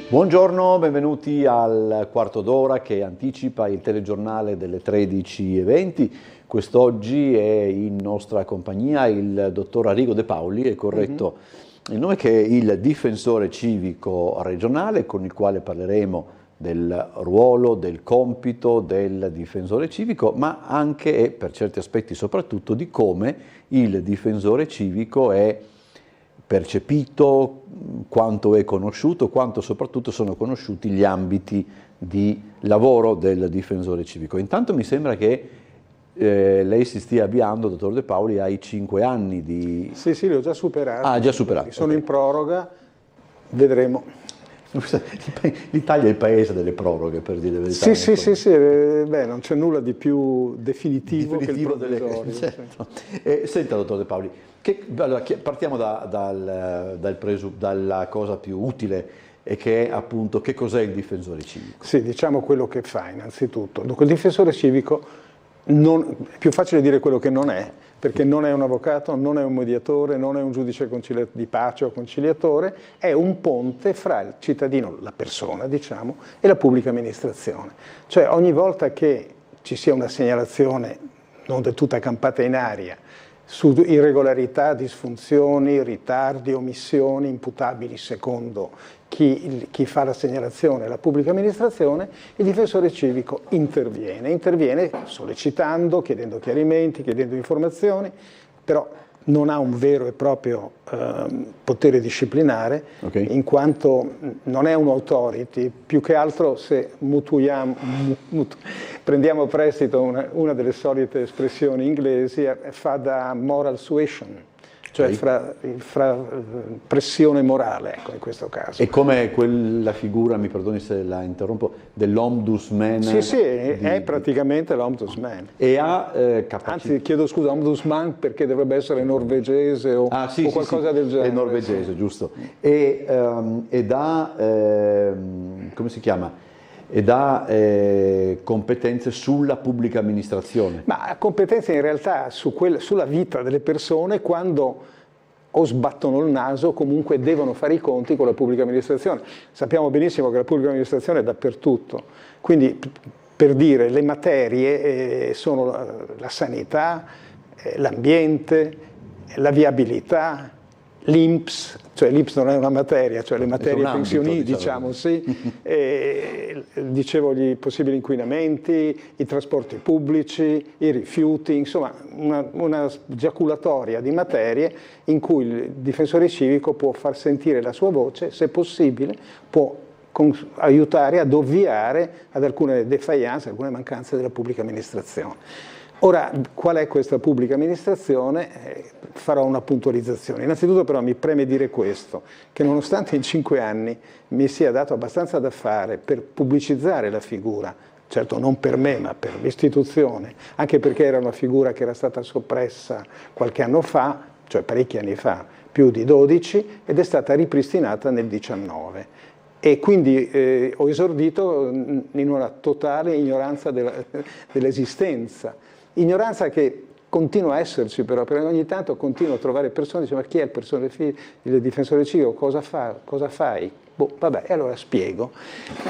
Buongiorno, benvenuti al quarto d'ora che anticipa il telegiornale delle 13:20. Quest'oggi è in nostra compagnia il dottor Arrigo De Paoli, è corretto il nome, che è il difensore civico regionale, con il quale parleremo del ruolo, del compito del difensore civico, ma anche e per certi aspetti soprattutto di come il difensore civico è percepito, quanto è conosciuto, quanto soprattutto sono conosciuti gli ambiti di lavoro del difensore civico. Intanto mi sembra che lei si stia avviando, dottor De Paoli, ai 5 anni di... Sì, li ho già superati. Ah, già superati. Sono in proroga, vedremo. L'Italia è il paese delle proroghe, per dire la verità. Sì, beh, non c'è nulla di più definitivo che il provvisorio. Certo. Senta, dottor De Paoli, allora, partiamo dalla cosa più utile, e che è appunto che cos'è il difensore civico. Sì, diciamo quello che fa innanzitutto. Dunque, il difensore civico è più facile dire quello che non è, perché non è un avvocato, non è un mediatore, non è un giudice di pace o conciliatore, è un ponte fra il cittadino, la persona diciamo, e la pubblica amministrazione. Cioè ogni volta che ci sia una segnalazione non del tutta campata in aria su irregolarità, disfunzioni, ritardi, omissioni imputabili secondo chi fa la segnalazione alla pubblica amministrazione, il difensore civico interviene sollecitando, chiedendo chiarimenti, chiedendo informazioni, però non ha un vero e proprio potere disciplinare, in quanto non è un'autority, più che altro se prendiamo a prestito una delle solite espressioni inglesi, fa da moral suasion, cioè fra pressione morale, ecco, in questo caso. E come quella figura, mi perdoni se la interrompo, dell'ombudsman? Sì, è praticamente l'ombudsman. E ha capacità... Anzi, chiedo scusa, ombudsman perché dovrebbe essere norvegese o qualcosa del genere. È norvegese, giusto. E dà, come si chiama? Ed ha competenze sulla pubblica amministrazione. Ma competenze in realtà sulla vita delle persone quando o sbattono il naso o comunque devono fare i conti con la pubblica amministrazione. Sappiamo benissimo che la pubblica amministrazione è dappertutto, quindi per dire le materie sono la sanità, l'ambiente, la viabilità, l'INPS, cioè l'INPS non è una materia, cioè le materie pensioni, diciamo, sì, dicevo gli possibili inquinamenti, i trasporti pubblici, i rifiuti, insomma una giaculatoria di materie in cui il difensore civico può far sentire la sua voce, se possibile, può aiutare ad ovviare ad alcune defaillance, alcune mancanze della pubblica amministrazione. Ora, qual è questa pubblica amministrazione? Farò una puntualizzazione. Innanzitutto però mi preme dire questo, che nonostante in 5 anni mi sia dato abbastanza da fare per pubblicizzare la figura, certo non per me ma per l'istituzione, anche perché era una figura che era stata soppressa qualche anno fa, cioè parecchi anni fa, più di 12, ed è stata ripristinata nel 19. E quindi ho esordito in una totale ignoranza dell'esistenza. Ignoranza che continua a esserci però, perché ogni tanto continuo a trovare persone che dicono: ma chi è il difensore civico, cosa fai? Boh, vabbè, e allora spiego.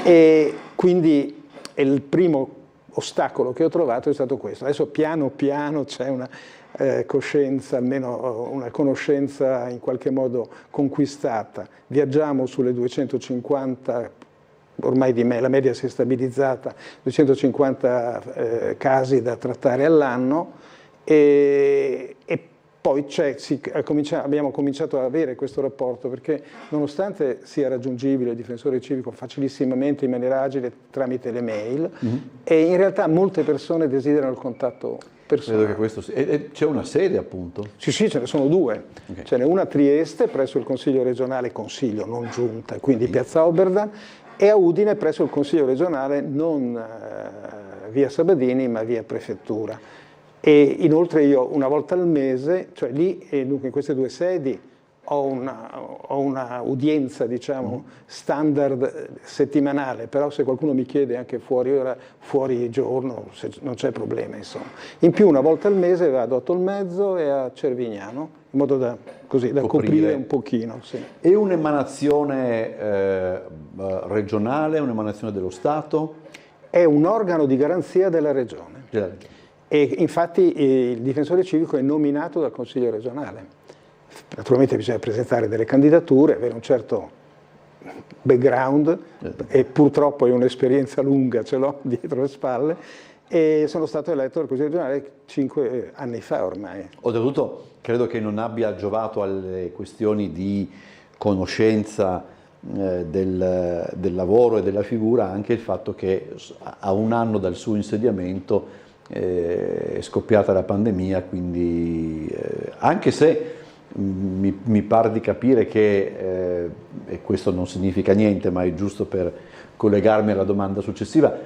E quindi il primo ostacolo che ho trovato è stato questo. Adesso piano piano c'è una coscienza, almeno una conoscenza in qualche modo conquistata. Viaggiamo sulle 250, ormai di me la media si è stabilizzata, 250 casi da trattare all'anno, e poi abbiamo cominciato ad avere questo rapporto, perché nonostante sia raggiungibile il difensore civico facilissimamente, in maniera agile, tramite le mail, e in realtà molte persone desiderano il contatto personale. Credo che questo c'è una sede, appunto? Sì, ce ne sono 2. Okay. Ce n'è una a Trieste, presso il Consiglio regionale, Consiglio, non Giunta, quindi Piazza Oberdan, e a Udine presso il Consiglio regionale, non via Sabadini ma via Prefettura. E inoltre io una volta al mese, cioè lì, dunque in queste 2 sedi, ho una udienza, diciamo, standard settimanale, però se qualcuno mi chiede anche fuori ora, fuori giorno, non c'è problema, insomma. In più una volta al mese vado a Tolmezzo e a Cervignano, in modo da così, da coprire un pochino. Sì. È un'emanazione regionale, un'emanazione dello Stato? È un organo di garanzia della Regione. E infatti il difensore civico è nominato dal Consiglio regionale. Naturalmente bisogna presentare delle candidature, avere un certo background e purtroppo io un'esperienza lunga ce l'ho dietro le spalle e sono stato eletto dal Consiglio regionale 5 anni fa ormai. Oltretutto credo che non abbia giovato alle questioni di conoscenza del lavoro e della figura anche il fatto che a un anno dal suo insediamento è scoppiata la pandemia, quindi anche se mi pare di capire che, e questo non significa niente, ma è giusto per collegarmi alla domanda successiva,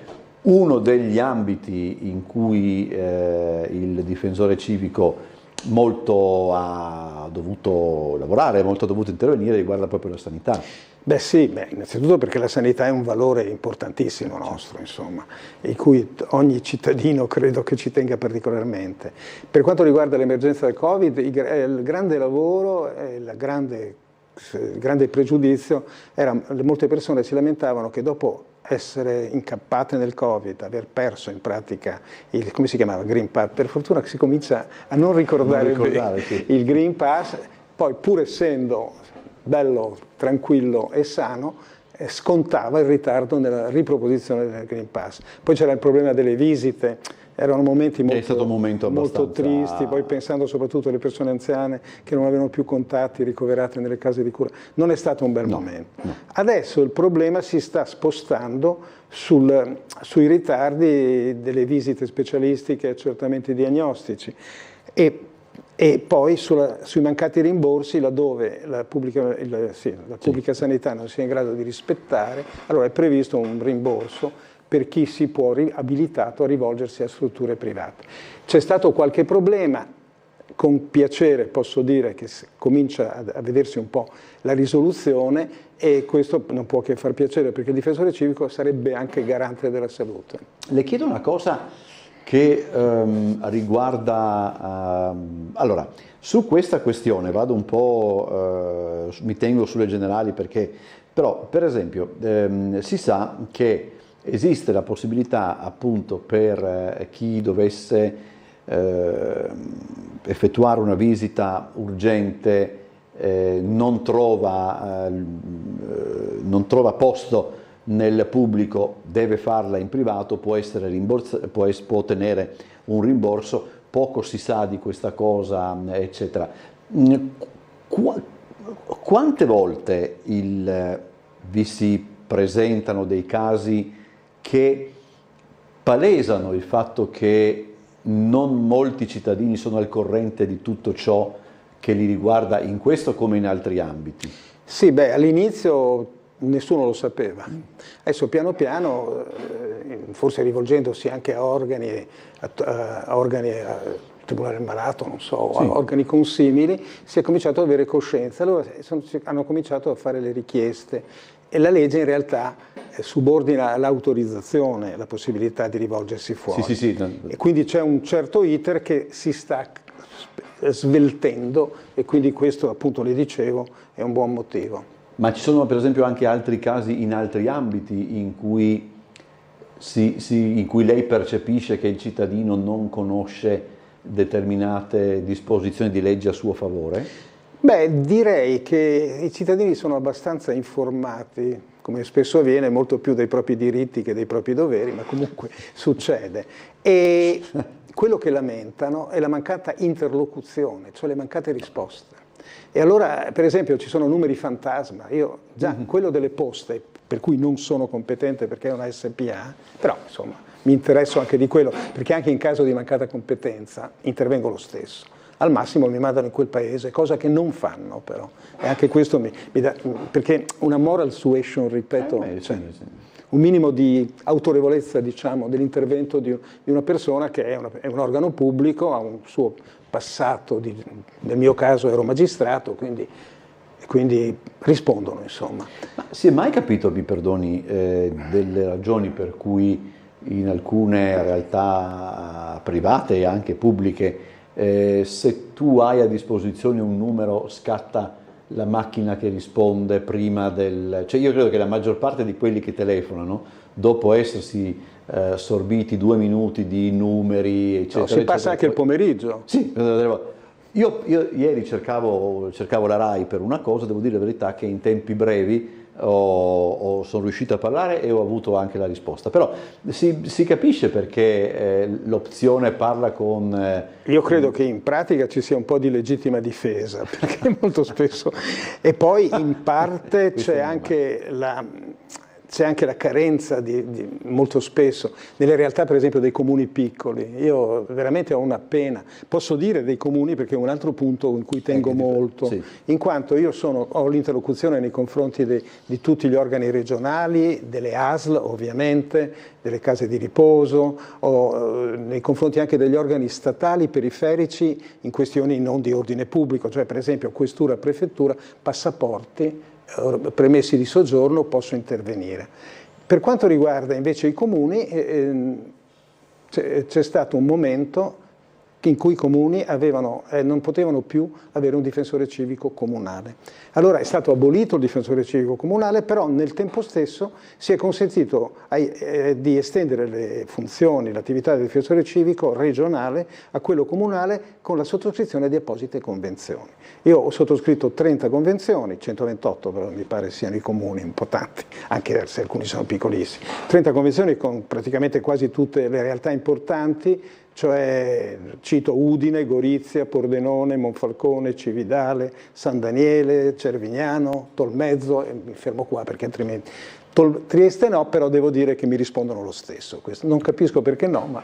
uno degli ambiti in cui il difensore civico molto ha dovuto lavorare, molto ha dovuto intervenire, riguarda proprio la sanità. Beh sì, innanzitutto perché la sanità è un valore importantissimo nostro, insomma, di cui ogni cittadino credo che ci tenga particolarmente. Per quanto riguarda l'emergenza del Covid, il grande lavoro e il grande pregiudizio era molte persone si lamentavano che dopo essere incappate nel Covid, aver perso in pratica il, come si chiamava, Green Pass, per fortuna che si comincia a non ricordare sì. il Green Pass, poi pur essendo bello, tranquillo e sano, scontava il ritardo nella riproposizione del Green Pass. Poi c'era il problema delle visite, erano momenti molto tristi, poi pensando soprattutto alle persone anziane che non avevano più contatti, ricoverate nelle case di cura. Non è stato un bel momento. No. Adesso il problema si sta spostando sui ritardi delle visite specialistiche e accertamenti diagnostici e poi sui mancati rimborsi laddove la pubblica sanità non sia in grado di rispettare, allora è previsto un rimborso per chi si può abilitato a rivolgersi a strutture private. C'è stato qualche problema, con piacere posso dire che comincia a vedersi un po' la risoluzione e questo non può che far piacere perché il difensore civico sarebbe anche garante della salute. Le chiedo una cosa che riguarda, allora, su questa questione vado un po', mi tengo sulle generali perché, però per esempio si sa che esiste la possibilità appunto per chi dovesse effettuare una visita urgente, non trova posto nel pubblico, deve farla in privato, può ottenere un rimborso, poco si sa di questa cosa, eccetera. Quante volte vi si presentano dei casi che palesano il fatto che non molti cittadini sono al corrente di tutto ciò che li riguarda in questo come in altri ambiti? Sì, all'inizio nessuno lo sapeva. Adesso piano piano, forse rivolgendosi anche a organi, Tribunale del Malato, non so, sì, a organi consimili, si è cominciato ad avere coscienza. Allora hanno cominciato a fare le richieste e la legge in realtà subordina all'autorizzazione la possibilità di rivolgersi fuori. Sì. E quindi c'è un certo iter che si sta sveltendo e quindi questo, appunto, le dicevo, è un buon motivo. Ma ci sono per esempio anche altri casi in altri ambiti in cui lei percepisce che il cittadino non conosce determinate disposizioni di legge a suo favore? Direi che i cittadini sono abbastanza informati, come spesso avviene, molto più dei propri diritti che dei propri doveri, ma comunque succede. E quello che lamentano è la mancata interlocuzione, cioè le mancate risposte. E allora, per esempio, ci sono numeri fantasma. Io già quello delle poste, per cui non sono competente perché è una SPA, però insomma mi interesso anche di quello, perché anche in caso di mancata competenza intervengo lo stesso. Al massimo mi mandano in quel paese, cosa che non fanno però. E anche questo mi dà, perché una moral suasion, ripeto, sì. Un minimo di autorevolezza, diciamo, dell'intervento di una persona che è un organo pubblico, ha un suo passato, nel mio caso ero magistrato, quindi rispondono, insomma. Ma si è mai capito, mi perdoni, delle ragioni per cui in alcune realtà private e anche pubbliche se tu hai a disposizione un numero scatta la macchina che risponde prima del... Cioè io credo che la maggior parte di quelli che telefonano, dopo essersi sorbiti 2 minuti di numeri, eccetera... No, si passa eccetera, anche il pomeriggio. Sì, io ieri cercavo la RAI per una cosa, devo dire la verità che in tempi brevi sono riuscito a parlare e ho avuto anche la risposta, però si capisce perché l'opzione parla con... Io credo che in pratica ci sia un po' di legittima difesa, perché molto spesso... E poi in parte c'è anche la carenza molto spesso nelle realtà, per esempio, dei comuni piccoli. Io veramente ho una pena, posso dire dei comuni perché è un altro punto in cui tengo molto, sì. In quanto io ho l'interlocuzione nei confronti di tutti gli organi regionali, delle ASL ovviamente, delle case di riposo, nei confronti anche degli organi statali periferici in questioni non di ordine pubblico, cioè per esempio questura, prefettura, passaporti, permessi di soggiorno, posso intervenire. Per quanto riguarda invece i comuni, c'è stato un momento in cui i comuni non potevano più avere un difensore civico comunale. Allora è stato abolito il difensore civico comunale, però nel tempo stesso si è consentito di estendere le funzioni, l'attività del difensore civico regionale a quello comunale con la sottoscrizione di apposite convenzioni. Io ho sottoscritto 30 convenzioni, 128 però mi pare siano i comuni, un po' tanti, anche se alcuni sono piccolissimi. 30 convenzioni con praticamente quasi tutte le realtà importanti, cioè cito Udine, Gorizia, Pordenone, Monfalcone, Cividale, San Daniele, Cervignano, Tolmezzo, e mi fermo qua perché altrimenti... Trieste no, però devo dire che mi rispondono lo stesso. Non capisco perché no, ma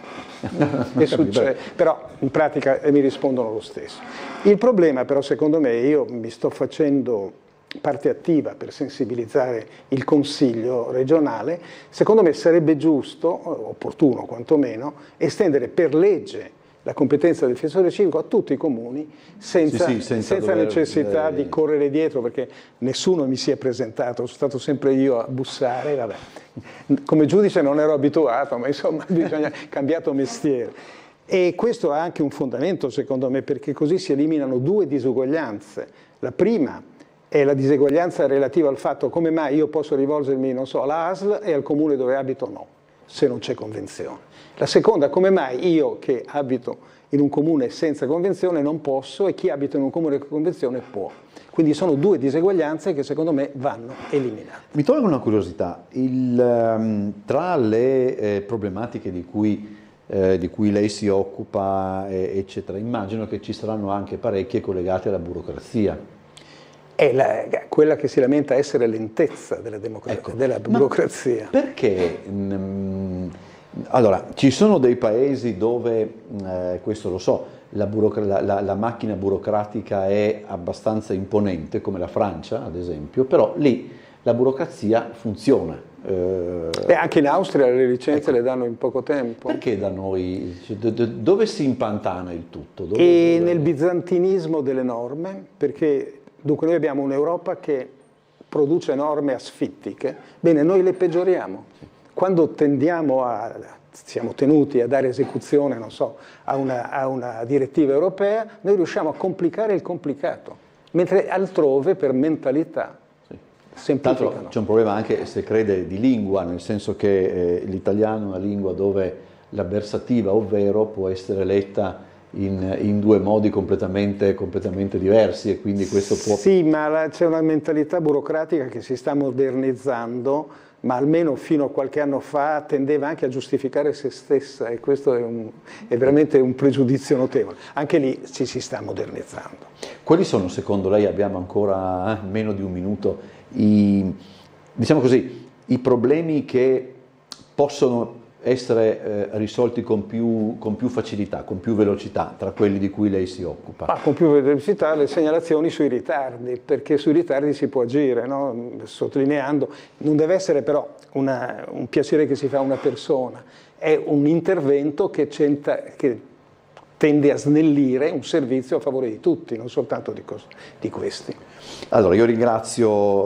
è successo. Però in pratica mi rispondono lo stesso. Il problema però secondo me, io mi sto facendo parte attiva per sensibilizzare il Consiglio regionale, secondo me sarebbe giusto, opportuno quantomeno, estendere per legge la competenza del difensore civico a tutti i comuni senza necessità di correre dietro, perché nessuno mi si è presentato, sono stato sempre io a bussare, vabbè. Come giudice non ero abituato, ma insomma bisogna cambiato mestiere. E questo ha anche un fondamento secondo me, perché così si eliminano 2 disuguaglianze. La prima è la diseguaglianza relativa al fatto come mai io posso rivolgermi, non so, alla ASL e al comune dove abito no, se non c'è convenzione. La seconda, come mai io che abito in un comune senza convenzione non posso e chi abita in un comune con convenzione può. Quindi sono 2 diseguaglianze che secondo me vanno eliminate. Mi tolgo una curiosità, tra le problematiche di cui lei si occupa, eccetera, immagino che ci saranno anche parecchie collegate alla burocrazia. È quella che si lamenta essere lentezza della burocrazia. Perché? Allora, ci sono dei paesi dove, questo lo so, la macchina burocratica è abbastanza imponente, come la Francia ad esempio, però lì la burocrazia funziona. E anche in Austria le licenze le danno in poco tempo. Perché da noi? Dove si impantana il tutto? Nel bizantinismo delle norme, perché dunque noi abbiamo un'Europa che produce norme asfittiche, bene, noi le peggioriamo. Quando siamo tenuti a dare esecuzione, non so, a una direttiva europea, noi riusciamo a complicare il complicato, mentre altrove per mentalità semplificano. Tra l'altro c'è un problema anche, se crede, di lingua, nel senso che l'italiano è una lingua dove l'avversativa, ovvero, può essere letta in 2 modi completamente diversi e quindi questo può... Sì, ma c'è una mentalità burocratica che si sta modernizzando, ma almeno fino a qualche anno fa tendeva anche a giustificare se stessa e questo è veramente un pregiudizio notevole. Anche lì ci si sta modernizzando. Quali sono, secondo lei, abbiamo ancora meno di un minuto, diciamo così, i problemi che possono essere risolti con più facilità, con più velocità, tra quelli di cui lei si occupa? Con più velocità le segnalazioni sui ritardi, perché sui ritardi si può agire, no? Sottolineando, non deve essere però un piacere che si fa a una persona, è un intervento che tende a snellire un servizio a favore di tutti, non soltanto di questi. Allora, io ringrazio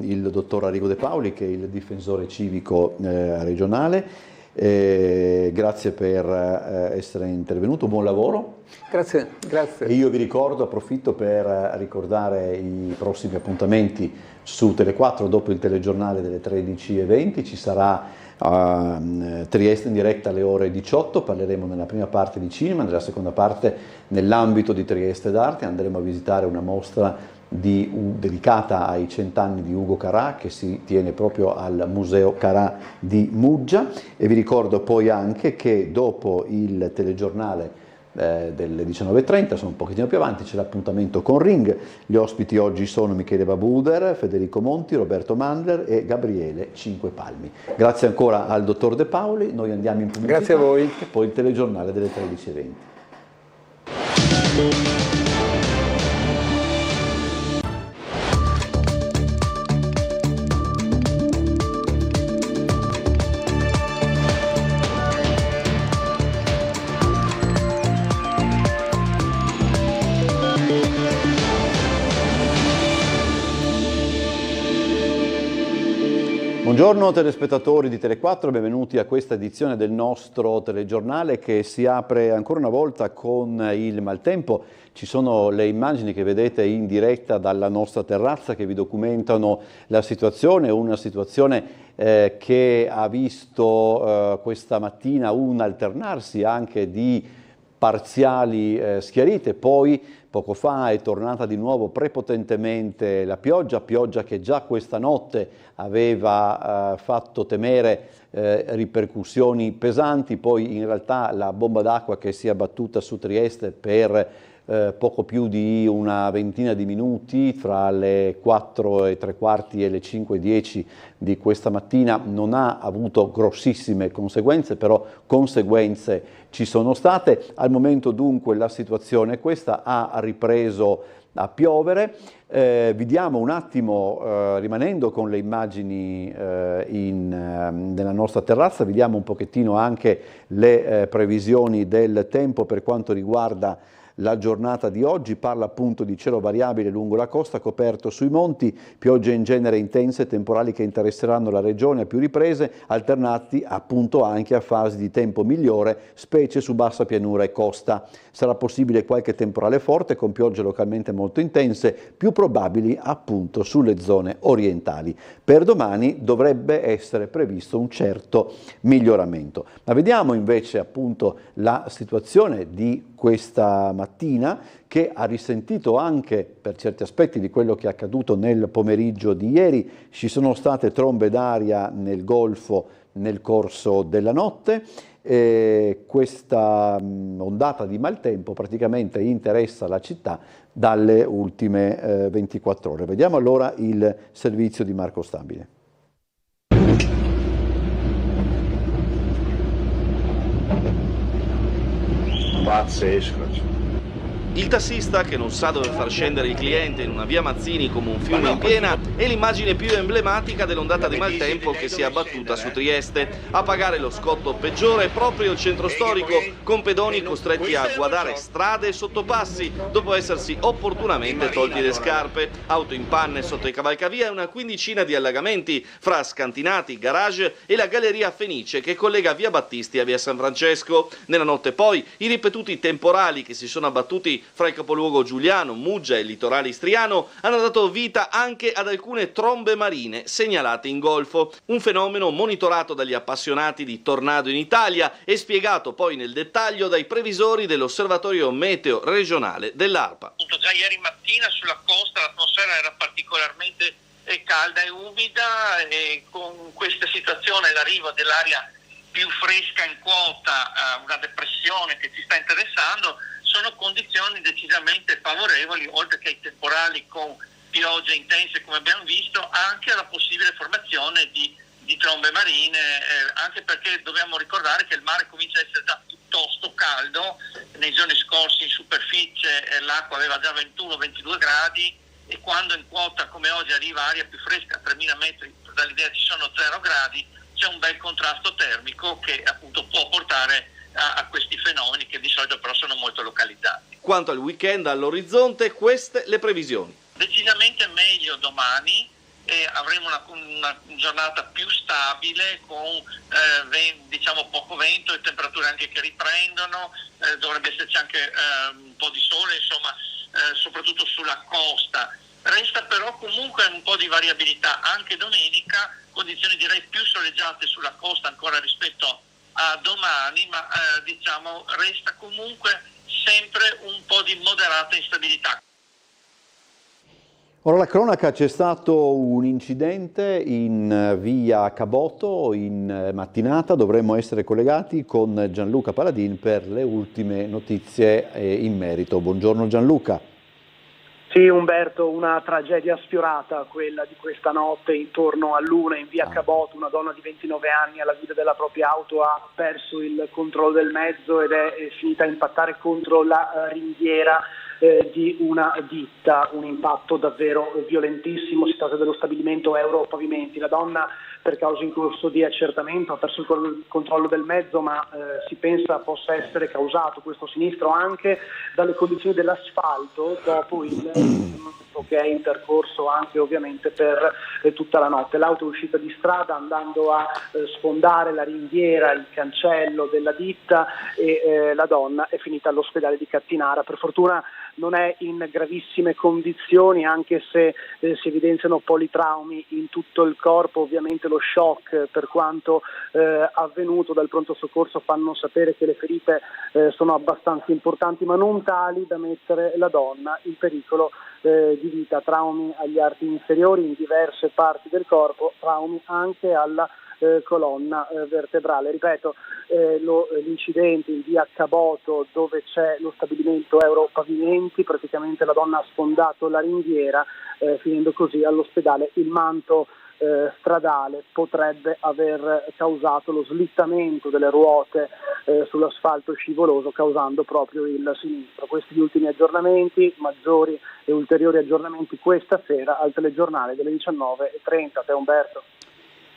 il dottor Arrigo De Paoli, che è il difensore civico regionale. Grazie per essere intervenuto, buon lavoro. Grazie, grazie. E io vi ricordo, approfitto per ricordare i prossimi appuntamenti su Tele4 dopo il telegiornale delle 13:20. Ci sarà Trieste in diretta alle ore 18, parleremo nella prima parte di cinema, nella seconda parte nell'ambito di Trieste d'Arte andremo a visitare una mostra dedicata ai 100 anni di Ugo Carà che si tiene proprio al Museo Carà di Muggia, e vi ricordo poi anche che dopo il telegiornale delle 19:30, sono un pochettino più avanti, c'è l'appuntamento con Ring. Gli ospiti oggi sono Michele Babuder, Federico Monti, Roberto Mandler e Gabriele Cinquepalmi. Grazie ancora al dottor De Paoli, noi andiamo in pubblicità. Grazie a voi. E poi il telegiornale delle 13:20. Buongiorno telespettatori di Tele4, benvenuti a questa edizione del nostro telegiornale che si apre ancora una volta con il maltempo. Ci sono le immagini che vedete in diretta dalla nostra terrazza che vi documentano la situazione, una situazione che ha visto questa mattina un alternarsi anche di parziali schiarite, poi poco fa è tornata di nuovo prepotentemente la pioggia che già questa notte aveva fatto temere ripercussioni pesanti, poi in realtà la bomba d'acqua che si è abbattuta su Trieste per poco più di una ventina di minuti fra le 4:15 e le 5:10 di questa mattina non ha avuto grossissime conseguenze, però conseguenze ci sono state. Al momento dunque la situazione è questa, ha ripreso a piovere. Vi diamo un attimo, rimanendo con le immagini nella nostra terrazza, vi diamo un pochettino anche le previsioni del tempo per quanto riguarda la giornata di oggi. Parla appunto di cielo variabile lungo la costa, coperto sui monti, piogge in genere intense, temporali che interesseranno la regione a più riprese, alternati appunto anche a fasi di tempo migliore, specie su bassa pianura e costa. Sarà possibile qualche temporale forte con piogge localmente molto intense, più probabili appunto sulle zone orientali. Per domani dovrebbe essere previsto un certo miglioramento. Ma vediamo invece appunto la situazione di questa mattina, che ha risentito anche per certi aspetti di quello che è accaduto nel pomeriggio di ieri. Ci sono state trombe d'aria nel Golfo nel corso della notte. Questa ondata di maltempo praticamente interessa la città dalle ultime 24 ore. Vediamo allora il servizio di Marco Stabile. Pazzesco. Il tassista che non sa dove far scendere il cliente in una via Mazzini come un fiume in piena è l'immagine più emblematica dell'ondata di maltempo che si è abbattuta su Trieste. A pagare lo scotto peggiore è proprio il centro storico, con pedoni costretti a guardare strade e sottopassi dopo essersi opportunamente tolti le scarpe, auto in panne sotto i cavalcavia e una quindicina di allagamenti fra scantinati, garage e la galleria Fenice che collega via Battisti a via San Francesco. Nella notte poi i ripetuti temporali che si sono abbattuti fra il capoluogo giuliano, Muggia e il litorale istriano hanno dato vita anche ad alcune trombe marine segnalate in Golfo, un fenomeno monitorato dagli appassionati di tornado in Italia e spiegato poi nel dettaglio dai previsori dell'Osservatorio Meteo regionale dell'ARPA. Già ieri mattina sulla costa l'atmosfera era particolarmente calda e umida, e con questa situazione l'arrivo dell'aria più fresca in quota, una depressione che ci sta interessando, sono condizioni decisamente favorevoli, oltre che ai temporali con piogge intense come abbiamo visto, anche alla possibile formazione di trombe marine, anche perché dobbiamo ricordare che il mare comincia a essere già piuttosto caldo. Nei giorni scorsi in superficie l'acqua aveva già 21-22 gradi, e quando in quota come oggi arriva aria più fresca a 3000 metri, dall'idea ci sono 0 gradi, c'è un bel contrasto termico che appunto può portare a questi fenomeni che di solito però sono molto localizzati. Quanto al weekend all'orizzonte, queste le previsioni. Decisamente meglio domani, e avremo una giornata più stabile con diciamo poco vento e temperature anche che riprendono, dovrebbe esserci anche un po' di sole, insomma, soprattutto sulla costa. Resta però comunque un po' di variabilità anche domenica, condizioni direi più soleggiate sulla costa ancora rispetto a domani, ma diciamo resta comunque sempre un po' di moderata instabilità. Ora la cronaca, c'è stato un incidente in via Caboto in mattinata, dovremmo essere collegati con Gianluca Paladin per le ultime notizie in merito. Buongiorno Gianluca. Sì Umberto, una tragedia sfiorata quella di questa notte intorno all'1 in via Caboto. Una donna di 29 anni alla guida della propria auto ha perso il controllo del mezzo ed è finita a impattare contro la ringhiera di una ditta, un impatto davvero violentissimo. Si tratta dello stabilimento Europavimenti. La donna, per cause in corso di accertamento, ha perso il controllo del mezzo, ma si pensa possa essere causato questo sinistro anche dalle condizioni dell'asfalto dopo il che è intercorso anche ovviamente per tutta la notte. L'auto è uscita di strada andando a sfondare la ringhiera, il cancello della ditta e la donna è finita all'ospedale di Cattinara. Per fortuna non è in gravissime condizioni, anche se si evidenziano politraumi in tutto il corpo. Ovviamente lo shock per quanto avvenuto dal pronto soccorso fanno sapere che le ferite sono abbastanza importanti, ma non tali da mettere la donna in pericolo di vita. Traumi agli arti inferiori in diverse parti del corpo, traumi anche alla colonna vertebrale. Ripeto, l'incidente in via Caboto, dove c'è lo stabilimento Europavimenti, praticamente la donna ha sfondato la ringhiera finendo così all'ospedale. Il manto stradale potrebbe aver causato lo slittamento delle ruote sull'asfalto scivoloso, causando proprio il sinistro. Questi gli ultimi aggiornamenti, maggiori e ulteriori aggiornamenti questa sera al telegiornale delle 19:30. Te Umberto.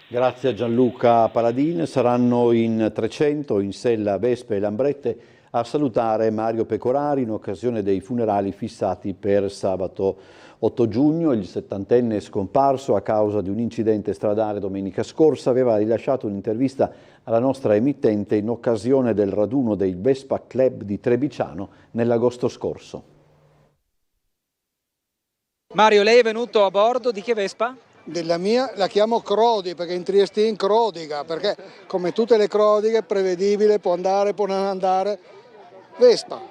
Grazie a Gianluca Paladin. Saranno in 300 in Sella, Vespe e Lambrette a salutare Mario Pecorari in occasione dei funerali fissati per sabato 8 giugno. Il 70enne scomparso a causa di un incidente stradale domenica scorsa aveva rilasciato un'intervista alla nostra emittente in occasione del raduno dei Vespa Club di Trebiciano nell'agosto scorso. Mario, lei è venuto a bordo di che Vespa? Della mia la chiamo Crodi, perché in Triestin crodiga, perché come tutte le crodighe prevedibile, può andare, può non andare, Vespa.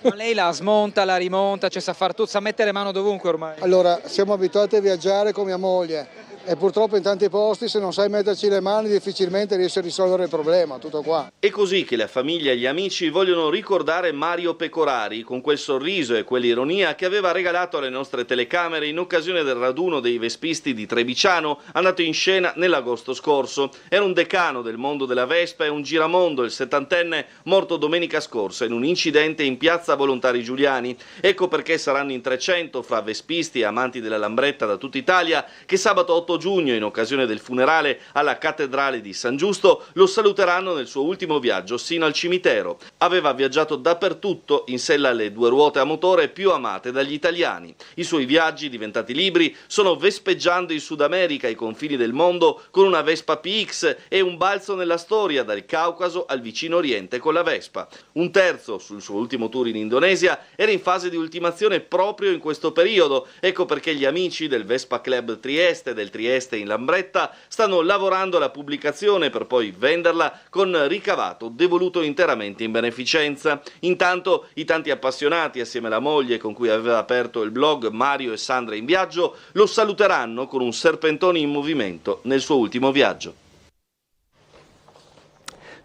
Ma lei la smonta, la rimonta, cioè sa far tutto, sa mettere mano dovunque ormai. Allora, siamo abituati a viaggiare con mia moglie e purtroppo in tanti posti se non sai metterci le mani difficilmente riesci a risolvere il problema, tutto qua. È così che la famiglia e gli amici vogliono ricordare Mario Pecorari con quel sorriso e quell'ironia che aveva regalato alle nostre telecamere in occasione del raduno dei vespisti di Trebiciano andato in scena nell'agosto scorso. Era un decano del mondo della Vespa e un giramondo, il 70enne morto domenica scorsa in un incidente in piazza Volontari Giuliani. Ecco perché saranno in 300 fra vespisti e amanti della Lambretta da tutta Italia che sabato 8 giugno, in occasione del funerale alla cattedrale di San Giusto, lo saluteranno nel suo ultimo viaggio sino al cimitero. Aveva viaggiato dappertutto in sella alle due ruote a motore più amate dagli italiani. I suoi viaggi, diventati libri, sono Vespeggiando in Sud America, ai confini del mondo, con una Vespa PX e un balzo nella storia dal Caucaso al vicino Oriente con la Vespa. Un terzo, sul suo ultimo tour in Indonesia, era in fase di ultimazione proprio in questo periodo. Ecco perché gli amici del Vespa Club Trieste, del Trieste in Lambretta, stanno lavorando alla pubblicazione per poi venderla con ricavato devoluto interamente in beneficenza. Intanto i tanti appassionati, assieme alla moglie con cui aveva aperto il blog Mario e Sandra in viaggio, lo saluteranno con un serpentone in movimento nel suo ultimo viaggio.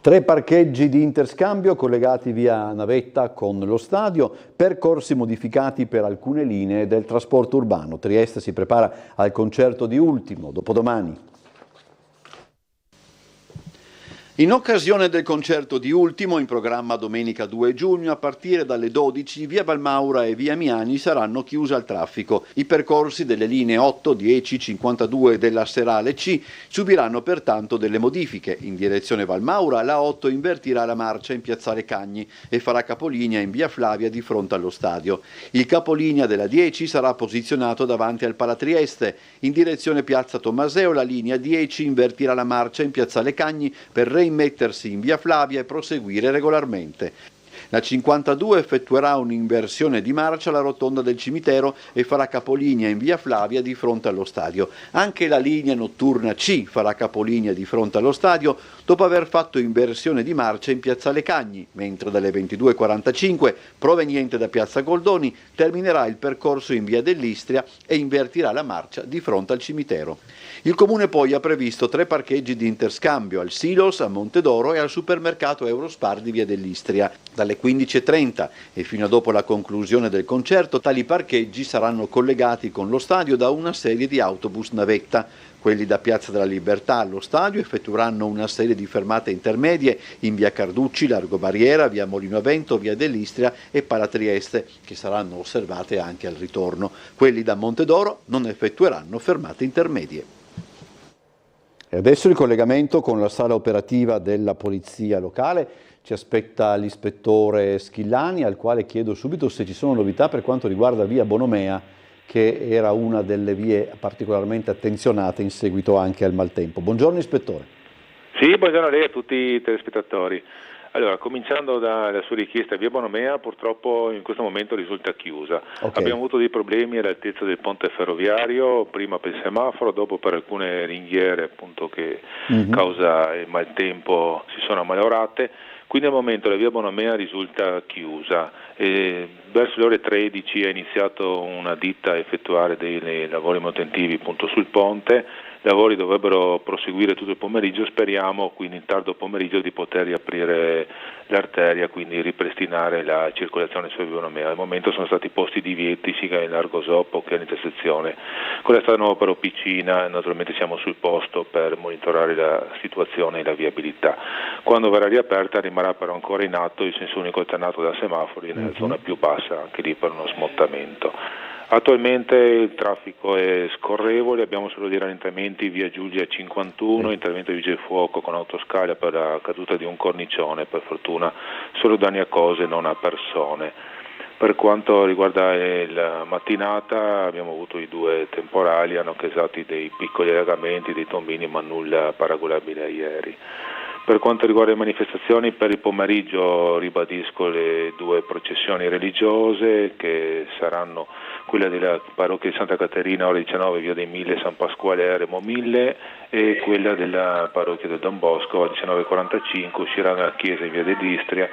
3 parcheggi di interscambio collegati via navetta con lo stadio, percorsi modificati per alcune linee del trasporto urbano. Trieste si prepara al concerto di Ultimo, dopodomani. In occasione del concerto di Ultimo, in programma domenica 2 giugno, a partire dalle 12, via Valmaura e via Miani saranno chiuse al traffico. I percorsi delle linee 8, 10, 52 della Serale C subiranno pertanto delle modifiche. In direzione Valmaura, la 8 invertirà la marcia in piazzale Cagni e farà capolinea in via Flavia di fronte allo stadio. Il capolinea della 10 sarà posizionato davanti al Palatrieste. In direzione piazza Tommaseo, la linea 10 invertirà la marcia in piazzale Cagni per immettersi in via Flavia e proseguire regolarmente. La 52 effettuerà un'inversione di marcia alla rotonda del cimitero e farà capolinea in via Flavia di fronte allo stadio. Anche la linea notturna C farà capolinea di fronte allo stadio dopo aver fatto inversione di marcia in piazzale Cagni, mentre dalle 22:45, proveniente da piazza Goldoni, terminerà il percorso in via dell'Istria e invertirà la marcia di fronte al cimitero. Il Comune poi ha previsto 3 parcheggi di interscambio al Silos, a Montedoro e al supermercato Eurospar di via dell'Istria. Dalle 15:30 e fino a dopo la conclusione del concerto, tali parcheggi saranno collegati con lo stadio da una serie di autobus navetta. Quelli da Piazza della Libertà allo stadio effettueranno una serie di fermate intermedie in via Carducci, Largo Barriera, via Molino a Vento, via dell'Istria e Palatrieste, che saranno osservate anche al ritorno. Quelli da Montedoro non effettueranno fermate intermedie. E adesso il collegamento con la sala operativa della Polizia Locale. Ci aspetta l'ispettore Schillani, al quale chiedo subito se ci sono novità per quanto riguarda via Bonomea, che era una delle vie particolarmente attenzionate in seguito anche al maltempo. Buongiorno ispettore. Sì, buongiorno a lei e a tutti i telespettatori. Allora, cominciando dalla sua richiesta, via Bonomea purtroppo in questo momento risulta chiusa. Okay. Abbiamo avuto dei problemi all'altezza del ponte ferroviario, prima per il semaforo, dopo per alcune ringhiere appunto che causa il maltempo si sono ammalaurate. Quindi al momento la via Bonomea risulta chiusa. Verso le ore 13 è iniziato una ditta a effettuare dei lavori manutentivi appunto sul ponte. I lavori dovrebbero proseguire tutto il pomeriggio, speriamo quindi in tardo pomeriggio di poter riaprire l'arteria, quindi ripristinare la circolazione sulla via Bonomea. Al momento sono stati posti divieti sia in largo Zoppo che all'intersezione con la strada nuova per Opicina. Naturalmente siamo sul posto per monitorare la situazione e la viabilità. Quando verrà riaperta rimarrà però ancora in atto il senso unico alternato da semafori nella zona più bassa, anche lì per uno smottamento. Attualmente il traffico è scorrevole, abbiamo solo dei rallentamenti via Giulia 51, intervento di vigili del fuoco con autoscala per la caduta di un cornicione, per fortuna solo danni a cose, non a persone. Per quanto riguarda la mattinata abbiamo avuto i 2 temporali, hanno causato dei piccoli allagamenti, dei tombini, ma nulla paragonabile a ieri. Per quanto riguarda le manifestazioni, per il pomeriggio ribadisco le 2 processioni religiose che saranno quella della parrocchia di Santa Caterina ore 19 via dei Mille San Pasquale Eremo 1000 e quella della parrocchia del Don Bosco alle 19:45 usciranno dalla chiesa in via dell'Istria,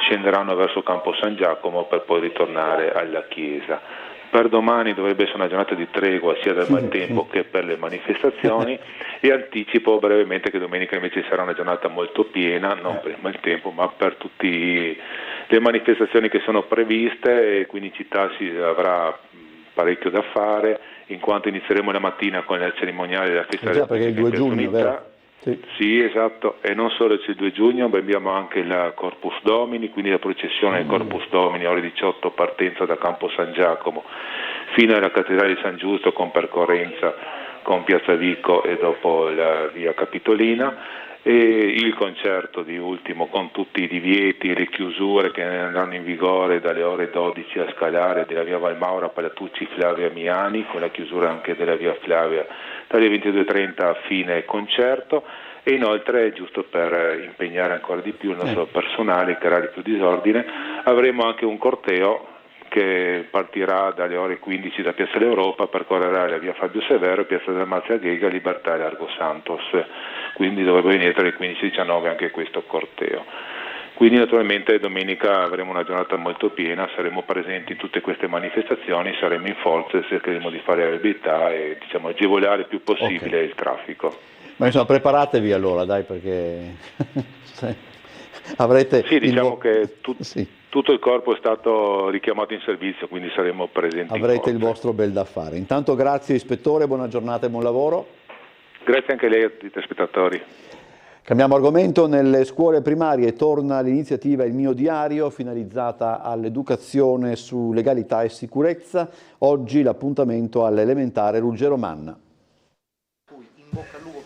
scenderanno verso Campo San Giacomo per poi ritornare alla chiesa. Per domani dovrebbe essere una giornata di tregua sia del maltempo che per le manifestazioni e anticipo brevemente che domenica invece sarà una giornata molto piena, non per il maltempo ma per tutte le manifestazioni che sono previste e quindi in città si avrà parecchio da fare in quanto inizieremo la mattina con il cerimoniale della festa della perché il 2 giugno, vero? Sì, esatto, e non solo il 2 giugno, ma abbiamo anche la Corpus Domini, quindi la processione del Corpus Domini, ore 18, partenza da Campo San Giacomo, fino alla Cattedrale di San Giusto con percorrenza con Piazza Vico e dopo la via Capitolina, e il concerto di Ultimo con tutti i divieti e le chiusure che andranno in vigore dalle ore 12 a Scalare della via Valmaura, Palatucci, Flavia Miani, con la chiusura anche della via Flavia dalle 22:30 a fine concerto. E inoltre, giusto per impegnare ancora di più il nostro personale e creare più disordine, avremo anche un corteo che partirà dalle ore 15 da Piazza dell'Europa, percorrerà la via Fabio Severo, Piazza della Marzia Ghega, Libertà e Largo Santos, quindi dovrebbe venire tra le 15 e 19 anche questo corteo. Quindi naturalmente domenica avremo una giornata molto piena, saremo presenti in tutte queste manifestazioni, saremo in forza e cercheremo di fare la viabilità e agevolare il più possibile il traffico. Ma insomma preparatevi allora, dai, perché avrete... Sì, diciamo che tutto il corpo è stato richiamato in servizio, quindi saremo presenti. Avrete il vostro bel da fare. Intanto grazie ispettore, buona giornata e buon lavoro. Grazie anche a lei e a tutti i telespettatori. Cambiamo argomento, nelle scuole primarie torna l'iniziativa Il mio diario, finalizzata all'educazione su legalità e sicurezza. Oggi l'appuntamento all'elementare Ruggero Manna.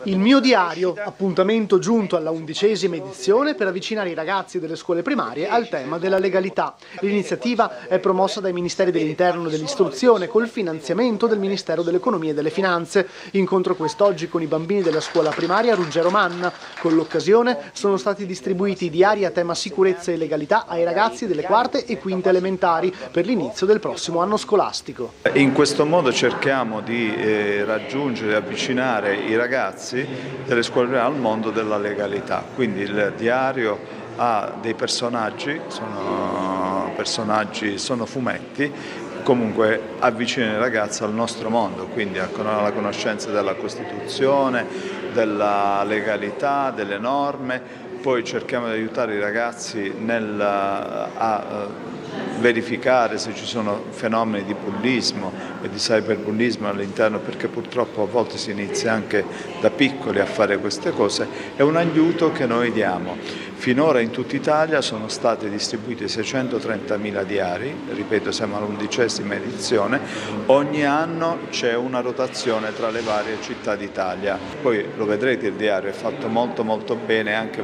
Il mio diario, appuntamento giunto alla 11ª edizione per avvicinare i ragazzi delle scuole primarie al tema della legalità. L'iniziativa è promossa dai Ministeri dell'Interno e dell'Istruzione col finanziamento del Ministero dell'Economia e delle Finanze. Incontro quest'oggi con i bambini della scuola primaria Ruggero Manna. Con l'occasione sono stati distribuiti i diari a tema sicurezza e legalità ai ragazzi delle quarte e quinte elementari per l'inizio del prossimo anno scolastico. In questo modo cerchiamo di raggiungere e avvicinare i ragazzi delle scuole al mondo della legalità. Quindi il diario ha dei personaggi, sono fumetti, comunque avvicina i ragazzi al nostro mondo, quindi alla conoscenza della Costituzione, della legalità, delle norme. Poi cerchiamo di aiutare i ragazzi a verificare se ci sono fenomeni di bullismo e di cyberbullismo all'interno, perché purtroppo a volte si inizia anche da piccoli a fare queste cose. È un aiuto che noi diamo. Finora in tutta Italia sono stati distribuiti 630.000 diari, ripeto siamo all'11ª edizione, ogni anno c'è una rotazione tra le varie città d'Italia. Poi lo vedrete, il diario è fatto molto bene, anche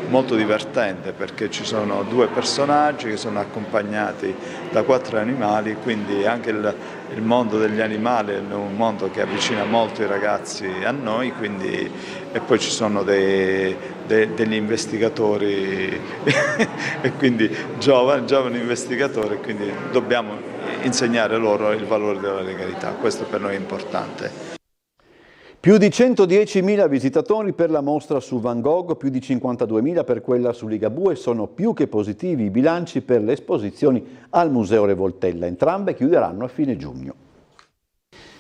molto divertente, perché ci sono 2 personaggi che sono accompagnati da 4 animali, quindi anche il mondo degli animali è un mondo che avvicina molto i ragazzi a noi, quindi, e poi ci sono degli investigatori e quindi giovani investigatori, quindi dobbiamo insegnare loro il valore della legalità, questo per noi è importante. Più di 110.000 visitatori per la mostra su Van Gogh, più di 52.000 per quella su Ligabue. Sono più che positivi i bilanci per le esposizioni al Museo Revoltella. Entrambe chiuderanno a fine giugno.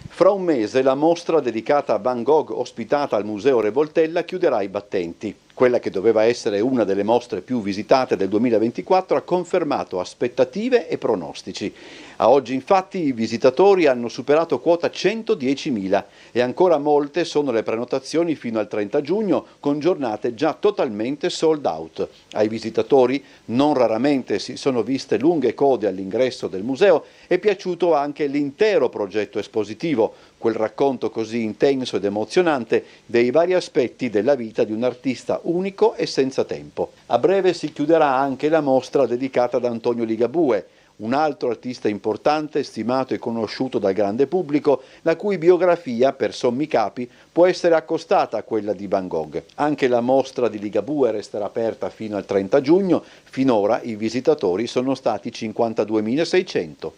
Fra un mese la mostra dedicata a Van Gogh, ospitata al Museo Revoltella, chiuderà i battenti. Quella che doveva essere una delle mostre più visitate del 2024 ha confermato aspettative e pronostici. A oggi infatti i visitatori hanno superato quota 110.000 e ancora molte sono le prenotazioni fino al 30 giugno con giornate già totalmente sold out. Ai visitatori non raramente si sono viste lunghe code all'ingresso del museo. È piaciuto anche l'intero progetto espositivo, quel racconto così intenso ed emozionante dei vari aspetti della vita di un artista unico e senza tempo. A breve si chiuderà anche la mostra dedicata ad Antonio Ligabue, un altro artista importante, stimato e conosciuto dal grande pubblico, la cui biografia, per sommi capi, può essere accostata a quella di Van Gogh. Anche la mostra di Ligabue resterà aperta fino al 30 giugno, finora i visitatori sono stati 52.600.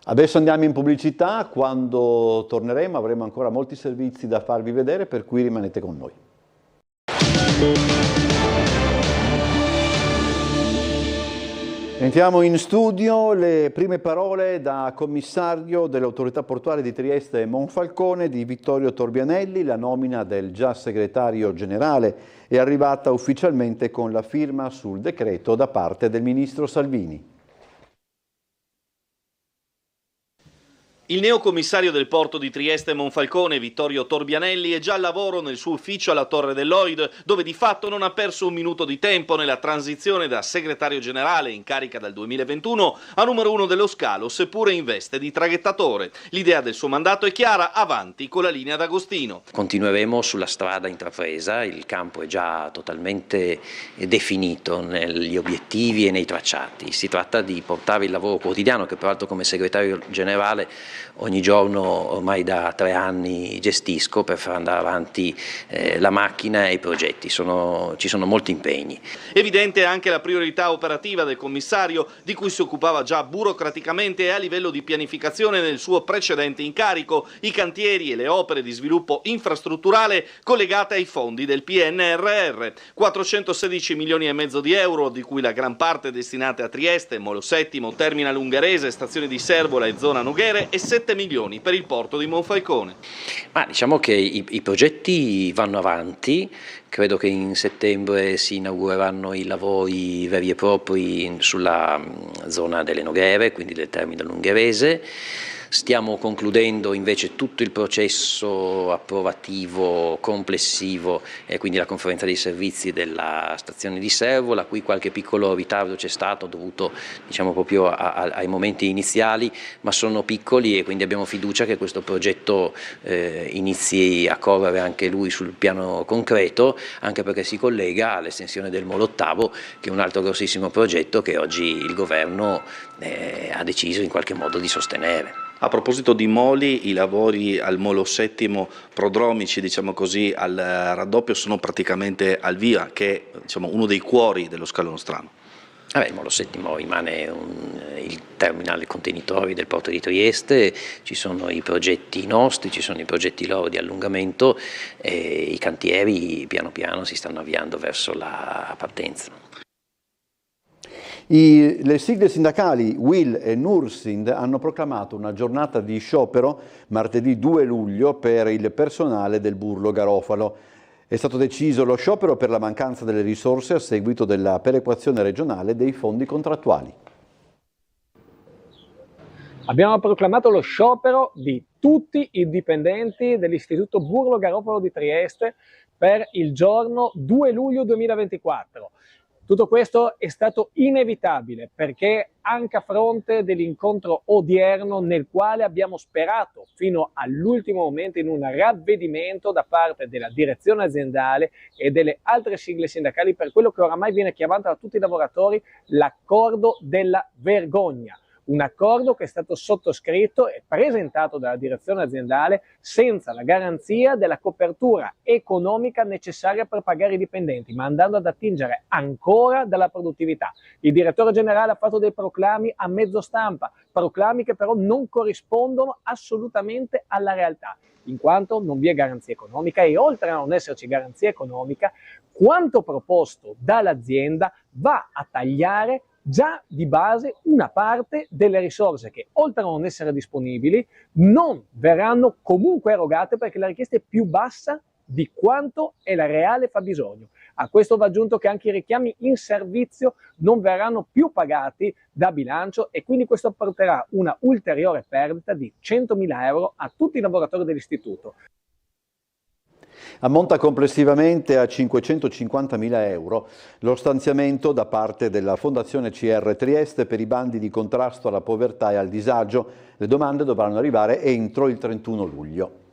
Adesso andiamo in pubblicità, quando torneremo avremo ancora molti servizi da farvi vedere, per cui rimanete con noi. Entriamo in studio, le prime parole da commissario dell'autorità portuale di Trieste e Monfalcone di Vittorio Torbianelli. La nomina del già segretario generale è arrivata ufficialmente con la firma sul decreto da parte del ministro Salvini. Il neocommissario del porto di Trieste e Monfalcone, Vittorio Torbianelli, è già al lavoro nel suo ufficio alla Torre del Lloyd, dove di fatto non ha perso un minuto di tempo nella transizione da segretario generale in carica dal 2021 a numero 1 dello scalo, seppure in veste di traghettatore. L'idea del suo mandato è chiara: avanti con la linea d'Agostino. Continueremo sulla strada intrapresa, il campo è già totalmente definito negli obiettivi e nei tracciati. Si tratta di portare il lavoro quotidiano, che peraltro come segretario generale ogni giorno ormai da 3 anni gestisco, per far andare avanti la macchina e i progetti. Ci sono molti impegni. Evidente anche la priorità operativa del commissario, di cui si occupava già burocraticamente e a livello di pianificazione nel suo precedente incarico: i cantieri e le opere di sviluppo infrastrutturale collegate ai fondi del PNRR. 416 milioni e mezzo di euro, di cui la gran parte destinate a Trieste, Molo Settimo, Terminal Ungherese, stazione di Servola e zona Nughere, e 7 milioni per il porto di Monfalcone. Ma diciamo che i progetti vanno avanti. Credo che in settembre si inaugureranno i lavori veri e propri sulla zona delle Noghere, quindi del Terminal Ungherese. Stiamo concludendo invece tutto il processo approvativo complessivo, quindi la conferenza dei servizi della stazione di Servo, la cui qualche piccolo ritardo c'è stato dovuto, diciamo, proprio ai momenti iniziali, ma sono piccoli e quindi abbiamo fiducia che questo progetto inizi a correre anche lui sul piano concreto, anche perché si collega all'estensione del Molo Ottavo, che è un altro grossissimo progetto che oggi il governo ha deciso in qualche modo di sostenere. A proposito di moli, i lavori al Molo Settimo prodromici, diciamo così, al raddoppio sono praticamente al via, che è, diciamo, uno dei cuori dello scalo nostrano. Il Molo Settimo rimane il terminale contenitori del porto di Trieste, ci sono i progetti nostri, ci sono i progetti loro di allungamento e i cantieri piano piano si stanno avviando verso la partenza. Le sigle sindacali UIL e Nursind hanno proclamato una giornata di sciopero martedì 2 luglio per il personale del Burlo Garofalo. È stato deciso lo sciopero per la mancanza delle risorse a seguito della perequazione regionale dei fondi contrattuali. Abbiamo proclamato lo sciopero di tutti i dipendenti dell'Istituto Burlo Garofalo di Trieste per il giorno 2 luglio 2024. Tutto questo è stato inevitabile perché anche a fronte dell'incontro odierno nel quale abbiamo sperato fino all'ultimo momento in un ravvedimento da parte della direzione aziendale e delle altre sigle sindacali per quello che oramai viene chiamato da tutti i lavoratori l'accordo della vergogna. Un accordo che è stato sottoscritto e presentato dalla direzione aziendale senza la garanzia della copertura economica necessaria per pagare i dipendenti, ma andando ad attingere ancora dalla produttività. Il direttore generale ha fatto dei proclami a mezzo stampa, proclami che però non corrispondono assolutamente alla realtà, in quanto non vi è garanzia economica e oltre a non esserci garanzia economica, quanto proposto dall'azienda va a tagliare già di base una parte delle risorse che, oltre a non essere disponibili, non verranno comunque erogate perché la richiesta è più bassa di quanto è la reale fabbisogno. A questo va aggiunto che anche i richiami in servizio non verranno più pagati da bilancio e quindi questo porterà una ulteriore perdita di 100.000 euro a tutti i lavoratori dell'istituto. Ammonta complessivamente a 550.000 euro lo stanziamento da parte della Fondazione CR Trieste per i bandi di contrasto alla povertà e al disagio. Le domande dovranno arrivare entro il 31 luglio.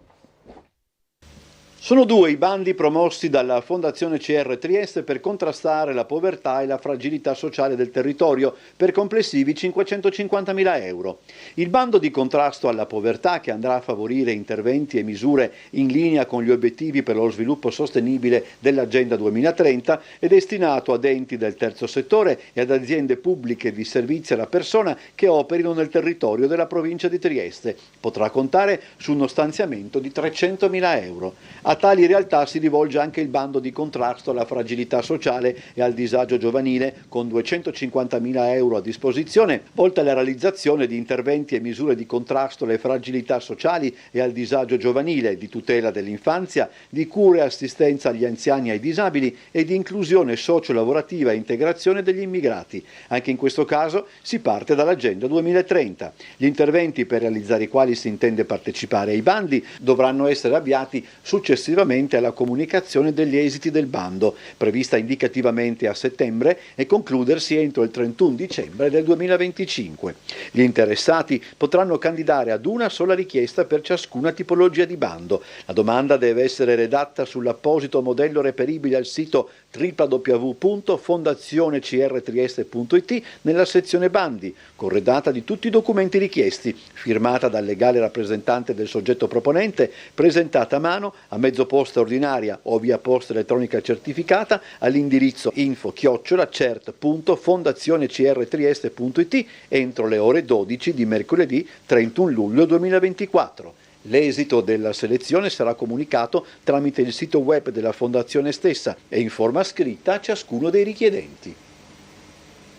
Sono 2 i bandi promossi dalla Fondazione CR Trieste per contrastare la povertà e la fragilità sociale del territorio per complessivi 550.000 euro. Il bando di contrasto alla povertà, che andrà a favorire interventi e misure in linea con gli obiettivi per lo sviluppo sostenibile dell'Agenda 2030, è destinato ad enti del terzo settore e ad aziende pubbliche di servizi alla persona che operino nel territorio della provincia di Trieste. Potrà contare su uno stanziamento di 300.000 euro. A tali realtà si rivolge anche il bando di contrasto alla fragilità sociale e al disagio giovanile, con 250.000 euro a disposizione, volte alla realizzazione di interventi e misure di contrasto alle fragilità sociali e al disagio giovanile, di tutela dell'infanzia, di cura e assistenza agli anziani e ai disabili e di inclusione socio-lavorativa e integrazione degli immigrati. Anche in questo caso si parte dall'Agenda 2030. Gli interventi per realizzare i quali si intende partecipare ai bandi dovranno essere avviati successivamente alla comunicazione degli esiti del bando, prevista indicativamente a settembre, e concludersi entro il 31 dicembre del 2025. Gli interessati potranno candidare ad una sola richiesta per ciascuna tipologia di bando. La domanda deve essere redatta sull'apposito modello reperibile al sito www.fondazionecrtrieste.it nella sezione bandi, corredata di tutti i documenti richiesti, firmata dal legale rappresentante del soggetto proponente, presentata a mano, a mezzo posta ordinaria o via posta elettronica certificata all'indirizzo info@cert.fondazionecrtrieste.it entro le ore 12 di mercoledì 31 luglio 2024. L'esito della selezione sarà comunicato tramite il sito web della Fondazione stessa e in forma scritta a ciascuno dei richiedenti.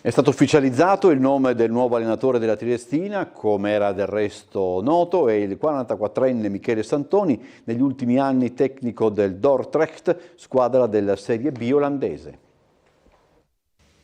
È stato ufficializzato il nome del nuovo allenatore della Triestina, come era del resto noto, è il 44enne Michele Santoni, negli ultimi anni tecnico del Dordrecht, squadra della Serie B olandese.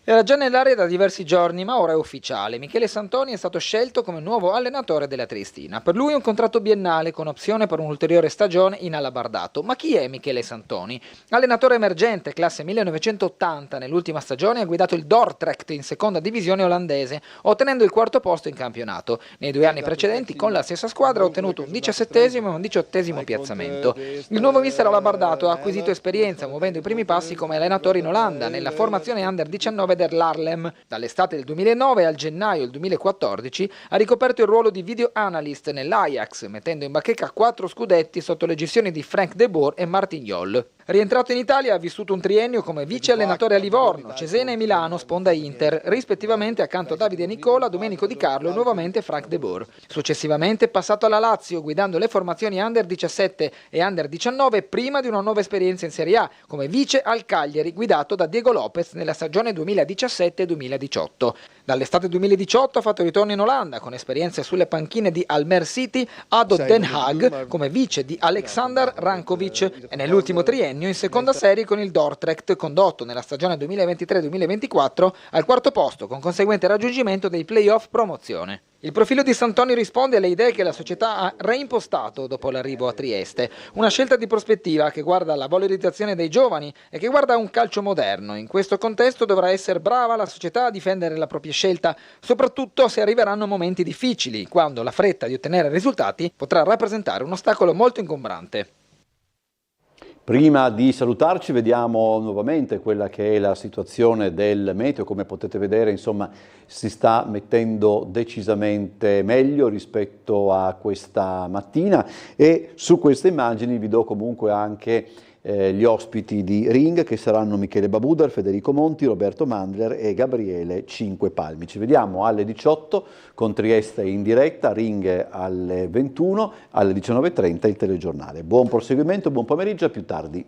Era già nell'aria da diversi giorni, ma ora è ufficiale. Michele Santoni è stato scelto come nuovo allenatore della Triestina. Per lui un contratto biennale con opzione per un'ulteriore stagione in alabardato. Ma chi è Michele Santoni? Allenatore emergente, classe 1980, nell'ultima stagione ha guidato il Dordrecht in seconda divisione olandese, ottenendo il 4° posto in campionato. Nei 2 anni precedenti con la stessa squadra ha ottenuto un 17° e un 18° piazzamento. Il nuovo mister alabardato ha acquisito esperienza muovendo i primi passi come allenatore in Olanda, nella formazione Under 19 dell'Haarlem. Dall'estate del 2009 al gennaio del 2014 ha ricoperto il ruolo di video analyst nell'Ajax, mettendo in bacheca 4 scudetti sotto le gestioni di Frank de Boer e Martin Jol. Rientrato in Italia ha vissuto un triennio come vice allenatore a Livorno, Cesena e Milano, sponda Inter, rispettivamente accanto a Davide Nicola, Domenico Di Carlo e nuovamente Frank de Boer. Successivamente è passato alla Lazio guidando le formazioni Under 17 e Under 19 prima di una nuova esperienza in Serie A come vice al Cagliari guidato da Diego Lopez nella stagione 2017-2018. Dall'estate 2018 ha fatto ritorno in Olanda con esperienze sulle panchine di Almere City, ADO Den Haag come vice di Alexander Rankovic e nell'ultimo triennio in seconda serie con il Dordrecht condotto nella stagione 2023-2024 al 4° posto con conseguente raggiungimento dei play-off promozione. Il profilo di Santoni risponde alle idee che la società ha reimpostato dopo l'arrivo a Trieste, una scelta di prospettiva che guarda alla valorizzazione dei giovani e che guarda a un calcio moderno. In questo contesto dovrà essere brava la società a difendere la propria scelta, soprattutto se arriveranno momenti difficili, quando la fretta di ottenere risultati potrà rappresentare un ostacolo molto ingombrante. Prima di salutarci vediamo nuovamente quella che è la situazione del meteo. Come potete vedere, insomma, si sta mettendo decisamente meglio rispetto a questa mattina e su queste immagini vi do comunque anche gli ospiti di Ring, che saranno Michele Babudar, Federico Monti, Roberto Mandler e Gabriele Cinquepalmi. Ci vediamo alle 18 con Trieste in diretta, Ring alle 21, alle 19:30 il telegiornale. Buon proseguimento, buon pomeriggio, a più tardi.